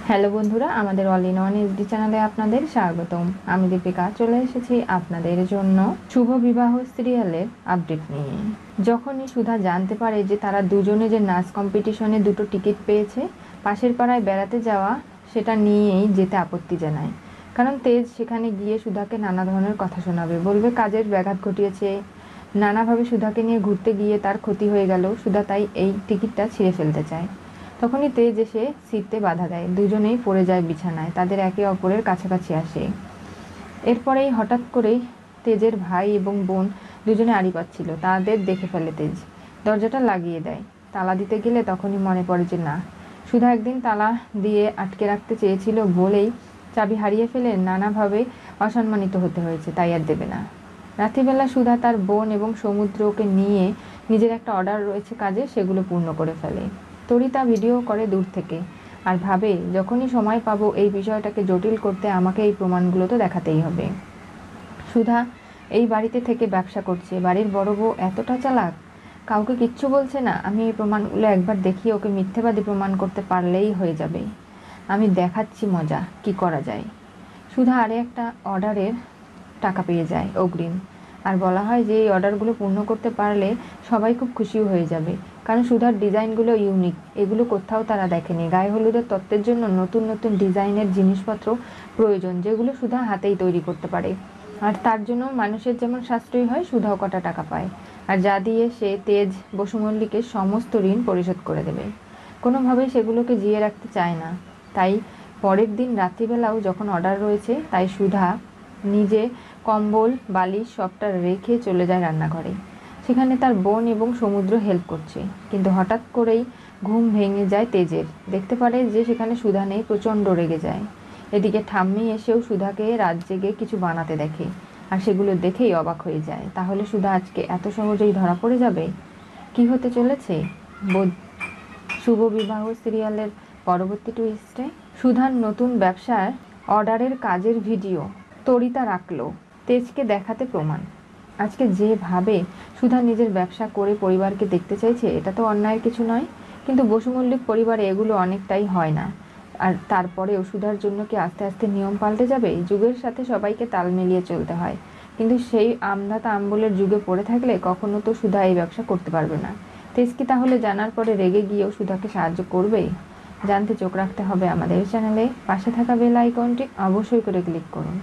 Hello বন্ধুরা, আমাদের all in one HD চ্যানেলে আপনাদের স্বাগতম। আমি দীপিকা চলে এসেছি আপনাদের জন্য শুভ বিবাহ সিরিয়ালের আপডেট নিয়ে। যখনই সুধা জানতে পারে যে তারা দুজনে যে নাচ কম্পিটিশনে দুটো টিকিট পেয়েছে, পাশের পাড়ায় বেড়াতে যাওয়া সেটা নিয়েই যেতে আপত্তি জানায়। কারণ তেজ সেখানে গিয়ে সুধাকে নানা ধরনের কথা শোনাবে, বলবে কাজের ব্যাঘাত ঘটিয়েছে, নানাভাবে সুধাকে নিয়ে ঘুরতে গিয়ে তার ক্ষতি হয়ে গেল, সুধা তাই এই টিকিটটা ছিঁড়ে ফেলতে চায়। তখনই তেজ এসে ছিঁড়তে বাধা দেয়, দুজনেই পড়ে যায় বিছানায়, তাদের একে অপরের কাছাকাছি আসে। এরপরেই হঠাৎ করেই তেজের ভাই এবং বোন দুজনে আড়ি পাচ্ছিল, তাদের দেখে ফেলে তেজ, দরজাটা লাগিয়ে দেয়। তালা দিতে গেলে তখনই মনে পড়ে যে না, সুধা একদিন তালা দিয়ে আটকে রাখতে চেয়েছিল বলেই চাবি হারিয়ে ফেলে নানাভাবে অসম্মানিত হতে হয়েছে, তাই আর দেবে না। রাত্রিবেলা সুধা তার বোন এবং সমুদ্রকে নিয়ে নিজের একটা অর্ডার রয়েছে কাজে, সেগুলো পূর্ণ করে ফেলে। তরিতা ভিডিও করে দূর থেকে আর ভাবে যখনই সময় পাবো এই বিষয়টাকে জটিল করতে আমাকে এই প্রমাণগুলো তো দেখাতেই হবে। সুধা এই বাড়িতে থেকে ব্যবসা করছে, বাড়ির বড় বউ এতটা চালাক, কাউকে কিচ্ছু বলছে না। আমি এই প্রমাণগুলো একবার দেখিয়ে ওকে মিথ্যেবাদী প্রমাণ করতে পারলেই হয়ে যাবে। আমি দেখাচ্ছি মজা কি করা যায়। সুধা আরে একটা অর্ডারের টাকা পেয়ে যায় অগ্রিম, আর বলা হয় যে এই অর্ডারগুলো পূর্ণ করতে পারলে সবাই খুব খুশিও হয়ে যাবে, কারণ সুধার ডিজাইনগুলো ইউনিক, এগুলো কোথাও তারা দেখেনি। গায়ে হলুদের তত্ত্বের জন্য নতুন নতুন ডিজাইনের জিনিসপত্র প্রয়োজন, যেগুলো সুধা হাতেই তৈরি করতে পারে। আর তার জন্য মানুষের যেমন সাশ্রয়ী হয়, সুধাও কটা টাকা পায়, আর যা দিয়ে সে তেজ বসু মল্লিকের সমস্ত ঋণ পরিশোধ করে দেবে। কোনোভাবেই সেগুলোকে জিয়ে রাখতে চায় না। তাই পরের দিন রাত্রিবেলাও যখন অর্ডার রয়েছে, তাই সুধা নিজে কম্বল বালিশ সবটা রেখে চলে যায় রান্নাঘরে। সেখানে তার বোন এবং সমুদ্র হেল্প করছে, কিন্তু হঠাৎ করেই ঘুম ভেঙে যায় তেজের, দেখতে পারে যে সেখানে সুধা নেই, প্রচণ্ড রেগে যায়। এদিকে ঠাম্মি এসেও সুধাকে রাত জেগে কিছু বানাতে দেখে, আর সেগুলো দেখেই অবাক হয়ে যায়। তাহলে সুধা আজকে এত সহজেই ধরা পড়ে যাবে? কি হতে চলেছে শুভ বিবাহ সিরিয়ালের পরবর্তী টুইস্টে? সুধার নতুন ব্যবসার অর্ডারের কাজের ভিডিও তরিতা রাখলো তেজকে দেখাতে প্রমাণ। আজকে যেভাবে সুধা নিজের ব্যবসা করে পরিবারকে দেখতে চাইছে, এটা তো অন্যায়ের কিছু নয়, কিন্তু বসু মল্লিক পরিবারে এগুলো অনেকটাই হয় না। আর তারপরেও সুধার জন্য কি আস্তে আস্তে নিয়ম পাল্টে যাবে? যুগের সাথে সবাইকে তাল মিলিয়ে চলতে হয়, কিন্তু সেই আমদাতা আম্বলের যুগে পড়ে থাকলে কখনো তো সুধা এই ব্যবসা করতে পারবে না। তেজ কি তাহলে জানার পরে রেগে গিয়েও সুধাকে সাহায্য করবে? জানতে চোখ রাখতে হবে আমাদের চ্যানেলে। পাশে থাকা বেল আইকনটি অবশ্যই করে ক্লিক করুন।